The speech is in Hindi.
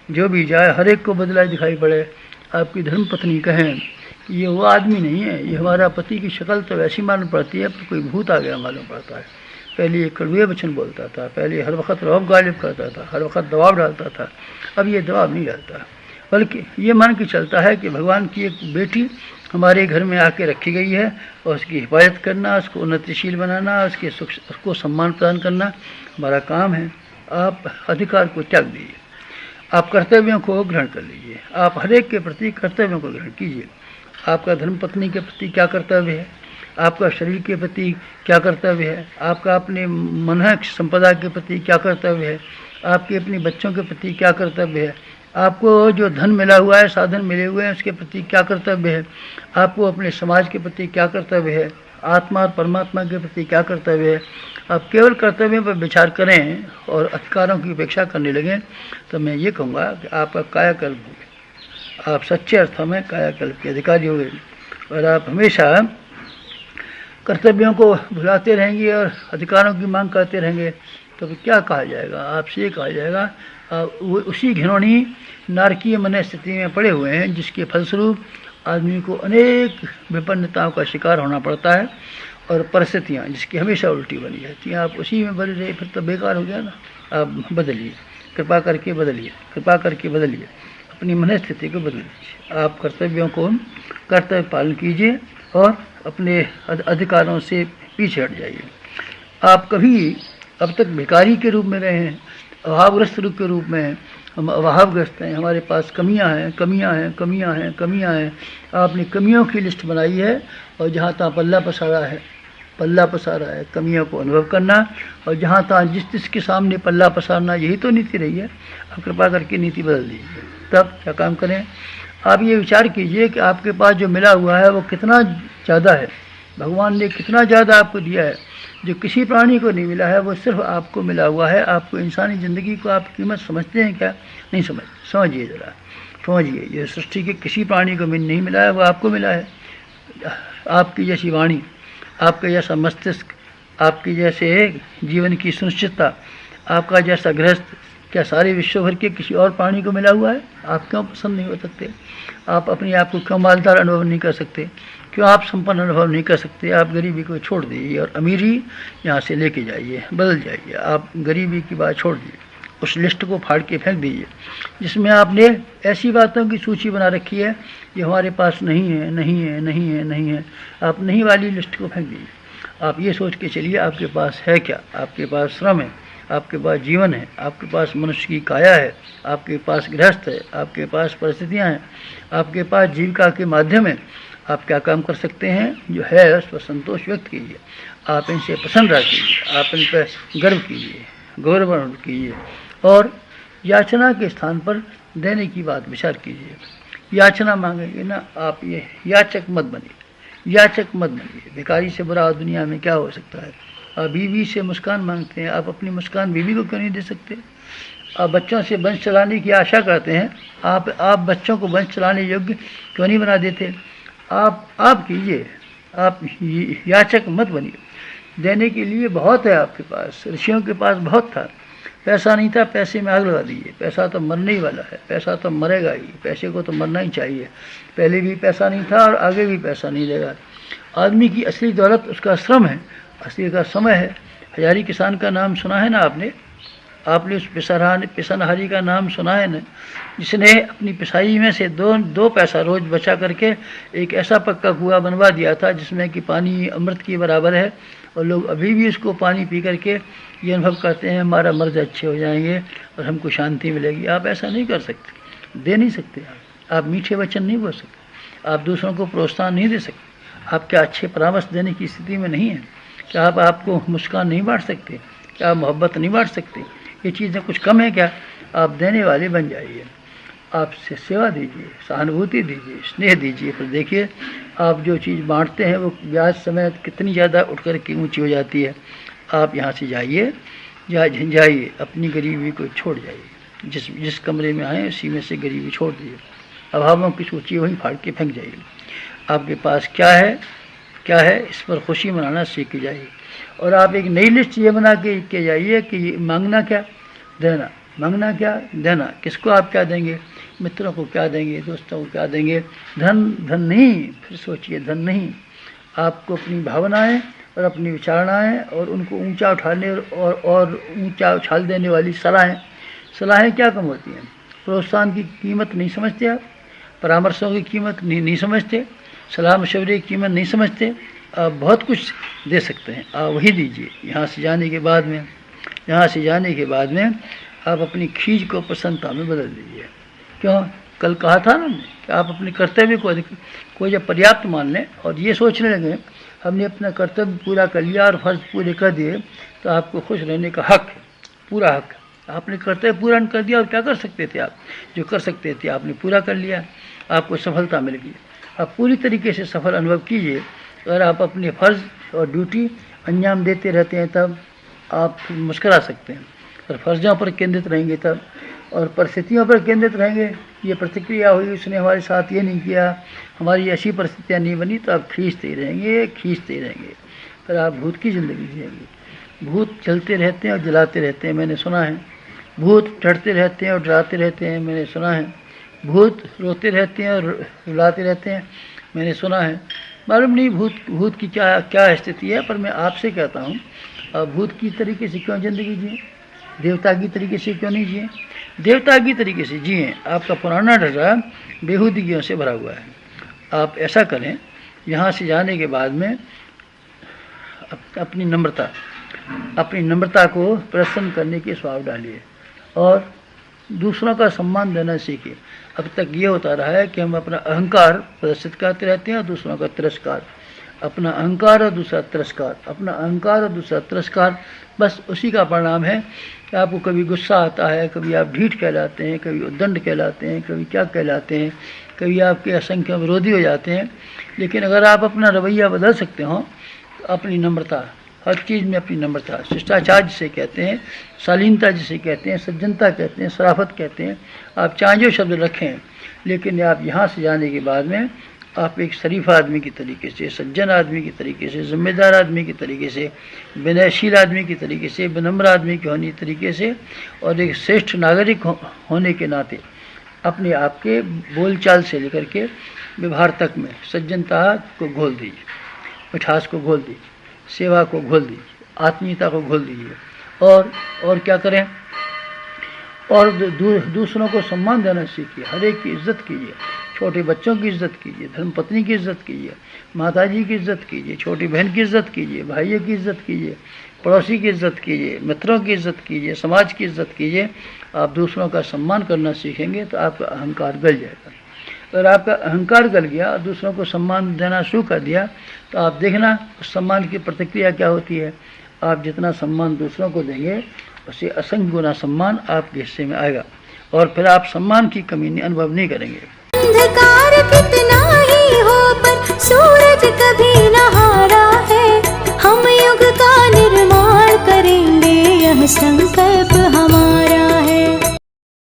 जो भी जाए हर एक को बदला दिखाई पड़े। आपकी धर्मपत्नी कहें ये वो आदमी नहीं है, ये हमारा पति की शक्ल तो वैसी मालूम पड़ती है पर कोई भूत आ गया मालूम पड़ता है। पहले ये कड़वे वचन बोलता था, पहले हर वक्त रौब गालिब करता था, हर वक्त दबाव डालता था, अब ये दबाव नहीं डालता, बल्कि ये मान के चलता है कि भगवान की एक बेटी हमारे घर में आके रखी गई है और उसकी हिफाजत करना, उसको उन्नतिशील बनाना, उसके सुख, उसको सम्मान प्रदान करना हमारा काम है। आप अधिकार को त्याग दीजिए, आप कर्तव्यों को ग्रहण कर लीजिए, आप हर एक के प्रति कर्तव्यों को ग्रहण कीजिए। आपका धर्मपत्नी के प्रति क्या कर्तव्य है, आपका शरीर के प्रति क्या कर्तव्य है, आपका अपने मन संपदा के प्रति क्या कर्तव्य है, आपके अपने बच्चों के प्रति क्या कर्तव्य है, आपको जो धन मिला हुआ है, साधन मिले हुए हैं, उसके प्रति क्या कर्तव्य है, आपको अपने समाज के प्रति क्या कर्तव्य है, आत्मा और परमात्मा के प्रति क्या कर्तव्य है। आप केवल कर्तव्यों पर विचार करें और अधिकारों की उपेक्षा करने लगें तो मैं ये कहूँगा कि आपका कायाकल्प हो गया, आप सच्चे अर्थों में कायाकल्प के अधिकारी हो गए। और आप हमेशा कर्तव्यों को भुलाते रहेंगे और अधिकारों की मांग करते रहेंगे तो क्या कहा जाएगा, आपसे ये कहा जाएगा वो उसी घिनौनी नारकीय मन स्थिति में पड़े हुए हैं जिसके फलस्वरूप आदमी को अनेक विपन्नताओं का शिकार होना पड़ता है और परिस्थितियाँ जिसकी हमेशा उल्टी बनी जाती हैं। आप उसी में बदल रहे फिर तो बेकार हो गया ना। आप बदलिए, कृपा करके बदलिए, कृपा करके बदलिए, अपनी मन स्थिति को बदल लीजिए। आप कर्तव्यों को कर्तव्य पालन कीजिए और अपने अधिकारों से पीछे हट जाइए। आप कभी अब तक भिखारी के रूप में रहे हैं, अभावग्रस्त रूप के रूप में हैं, हम अभावग्रस्त हैं, हमारे पास कमियां हैं, कमियां हैं, कमियां हैं, कमियां हैं। आपने कमियों की लिस्ट बनाई है और जहाँ तहाँ पल्ला पसारा है, पल्ला पसारा है, कमियों को अनुभव करना और जहाँ तहाँ जिसके सामने पल्ला पसारना, यही तो नीति रही है। आप कृपा करके नीति बदल दीजिए। तब क्या काम करें, आप ये विचार कीजिए कि आपके पास जो मिला हुआ है वो कितना ज़्यादा है, भगवान ने कितना ज़्यादा आपको दिया है। जो किसी प्राणी को नहीं मिला है वो सिर्फ आपको मिला हुआ है। आपको इंसानी ज़िंदगी को आप कीमत समझते हैं क्या? नहीं समझिए ज़रा, समझिए ये सृष्टि के किसी प्राणी को नहीं मिला है, वो आपको मिला है। आपकी जैसी वाणी, आपका जैसा मस्तिष्क, आपकी जैसे जीवन की सुनिश्चितता, आपका जैसा गृहस्थ, क्या सारे विश्व भर के किसी और प्राणी को मिला हुआ है? आप क्यों पसंद नहीं हो सकते? आप अपने आप को क्यों मालदार अनुभव नहीं कर सकते? क्यों आप संपन्न अनुभव नहीं कर सकते? आप गरीबी को छोड़ दीजिए और अमीरी यहाँ से लेके जाइए, बदल जाइए। आप गरीबी की बात छोड़ दीजिए, उस लिस्ट को फाड़ के फेंक दीजिए जिसमें आपने ऐसी बातों की सूची बना रखी है ये हमारे पास नहीं है, नहीं है, नहीं है, नहीं है। आप नहीं वाली लिस्ट को फेंक दीजिए। आप ये सोच के चलिए आपके पास है क्या। आपके पास श्रम है, आपके पास जीवन है, आपके पास मनुष्य की काया है, आपके पास गृहस्थ है, आपके पास परिस्थितियाँ हैं, आपके पास जीविका के माध्यम है। आप क्या काम कर सकते हैं? जो है उस पर संतोष व्यक्त कीजिए, आप इनसे प्रसन्न कीजिए, आप इन पर गर्व कीजिए, गौरव अनुभव कीजिए और याचना के स्थान पर देने की बात विचार कीजिए। याचना मांगेंगे ना, आप ये याचक मत बनिए, याचक मत बनिए। भिखारी से बुरा दुनिया में क्या हो सकता है? आप बीवी से मुस्कान मांगते हैं, आप अपनी मुस्कान बीवी को क्यों नहीं दे सकते? आप बच्चों से वंश चलाने की आशा करते हैं, आप बच्चों को वंश चलाने योग्य क्यों नहीं बना देते? आप कीजिए, आप याचक मत बनिए। देने के लिए बहुत है आपके पास, ऋषियों के पास बहुत था। पैसा नहीं था, पैसे में आग लगा दीजिए। पैसा तो मरने ही वाला है, पैसा तो मरेगा ही, पैसे को तो मरना ही चाहिए। पहले भी पैसा नहीं था और आगे भी पैसा नहीं देगा। आदमी की असली दौलत उसका श्रम है, असली का समय है। हजारी किसान का नाम सुना है ना आपने उस पिसनहारी का नाम सुना है ना, जिसने अपनी पिसाई में से दो पैसा रोज बचा करके एक ऐसा पक्का कुआं बनवा दिया था जिसमें कि पानी अमृत के बराबर है और लोग अभी भी उसको पानी पी करके ये अनुभव करते हैं हमारा मर्ज अच्छे हो जाएंगे और हमको शांति मिलेगी। आप ऐसा नहीं कर सकते, दे नहीं सकते। आप मीठे वचन नहीं बोल सकते, आप दूसरों को प्रोत्साहन नहीं दे सकते, आप क्या अच्छे परामर्श देने की स्थिति में नहीं हैं? क्या आप आपको मुस्कान नहीं बांट सकते? क्या आप मोहब्बत नहीं बांट सकते? ये चीज़ें कुछ कम है क्या? आप देने वाले बन जाइए, आप सेवा दीजिए, सहानुभूति दीजिए, स्नेह दीजिए। फिर देखिए आप जो चीज़ बांटते हैं वो ब्याज समय कितनी ज़्यादा उठ कर के ऊँची हो जाती है। आप यहाँ से जाइए, जाइए, अपनी गरीबी को छोड़ जाइए। जिस कमरे में आए उसी में से गरीबी छोड़ दीजिए। अभावों की सूची वहीं फाड़ के फेंक जाइए। आपके पास क्या है इस पर खुशी मनाना सीख के जाइए। और आप एक नई लिस्ट ये बना के जाइए कि मांगना क्या, देना। मांगना क्या, देना। किसको आप क्या देंगे, मित्रों को क्या देंगे, दोस्तों को क्या देंगे। धन नहीं, फिर सोचिए, धन नहीं, आपको अपनी भावनाएं और अपनी विचारणाएं और उनको ऊंचा उठाने और ऊंचा उछाल देने वाली सलाहें क्या कम होती हैं। प्रोत्साहन की कीमत नहीं समझते आप, परामर्शों की कीमत नहीं समझते, सलाह मशवरे की कीमत नहीं समझते। आप बहुत कुछ दे सकते हैं, आप वही दीजिए। यहाँ से जाने के बाद में आप अपनी खींच को प्रसन्नता में बदल दीजिए। क्यों, कल कहा था ना कि आप अपने कर्तव्य को जब पर्याप्त मान लें और ये सोचने लगे हमने अपना कर्तव्य पूरा कर लिया और फर्ज पूरे कर दिए, तो आपको खुश रहने का हक है, पूरा हक। आपने कर्तव्य पूरा कर दिया और क्या कर सकते थे आप, जो कर सकते थे आपने पूरा कर लिया, आपको सफलता मिल गई। आप पूरी तरीके से सफल अनुभव कीजिए। अगर आप अपने फ़र्ज़ और ड्यूटी अंजाम देते रहते हैं तब आप मुस्करा सकते हैं, और फर्जों पर केंद्रित रहेंगे तब, और परिस्थितियों पर केंद्रित रहेंगे। ये प्रतिक्रिया हुई, उसने हमारे साथ ये नहीं किया, हमारी ऐसी परिस्थितियाँ नहीं बनी, तो आप खींचते ही रहेंगे। फिर आप भूत की ज़िंदगी जिएंगे। भूत चलते रहते हैं और जलाते रहते हैं, मैंने सुना है। भूत डरते रहते हैं और डराते रहते हैं, मैंने सुना है। भूत रोते रहते हैं और रुलाते रहते हैं, मैंने सुना है। मालूम नहीं भूत की क्या स्थिति है, पर मैं आपसे कहता हूँ, भूत की तरीके से क्यों ज़िंदगी जिए, देवता की तरीके से क्यों नहीं जिए। देवता की तरीके से जिए। आपका पुराना ढर्रा बेहूदगियों से भरा हुआ है। आप ऐसा करें, यहाँ से जाने के बाद में अपनी नम्रता को प्रदर्शन करने के स्वभाव डालिए और दूसरों का सम्मान देना सीखिए। अब तक ये होता रहा है कि हम अपना अहंकार प्रदर्शित करते रहते हैं और दूसरों का तिरस्कार, अपना अहंकार और दूसरा तिरस्कार, बस उसी का परिणाम है कि आपको कभी गुस्सा आता है, कभी आप ढीठ कहलाते हैं, कभी उद्दंड कहलाते हैं, कभी क्या कहलाते हैं, कभी आपके असंख्य विरोधी हो जाते हैं। लेकिन अगर आप अपना रवैया बदल सकते हो, तो अपनी नम्रता, हर चीज़ में अपनी नम्रता, शिष्टाचार जिसे कहते हैं, शालीनता जिसे कहते हैं, सज्जनता कहते हैं, शराफत कहते हैं, आप चाहे जो शब्द रखें, लेकिन आप यहाँ से जाने के बाद में आप एक शरीफ आदमी की तरीके से, सज्जन आदमी की तरीके से, जिम्मेदार आदमी की तरीके से, विनयशील आदमी की तरीके से, विनम्र आदमी के होने तरीके से और एक श्रेष्ठ नागरिक होने के नाते अपने आप के बोलचाल से लेकर के व्यवहार तक में सज्जनता को घोल दीजिए, मिठास को घोल दीजिए, सेवा को घोल दीजिए, आत्मीयता को घोल दीजिए। और क्या करें, और दूसरों को सम्मान देना सीखिए, हर एक की इज्जत कीजिए, छोटे बच्चों की इज्जत कीजिए, धर्मपत्नी की इज्जत कीजिए, माताजी की इज्जत कीजिए, छोटी बहन की इज्जत कीजिए, भाइयों की इज्जत कीजिए, पड़ोसी की इज्जत कीजिए, मित्रों की इज्जत कीजिए, समाज की इज्जत कीजिए। आप दूसरों का सम्मान करना सीखेंगे तो आपका अहंकार गल जाएगा। अगर आपका अहंकार गल गया और दूसरों को सम्मान देना शुरू कर दिया, तो आप देखना उस सम्मान की प्रतिक्रिया क्या होती है। आप जितना सम्मान दूसरों को देंगे, उससे असंख्य गुना सम्मान आपके हिस्से में आएगा, और फिर आप सम्मान की कमी अनुभव नहीं करेंगे। अंधकार कितना ही हो पर सूरज कभी न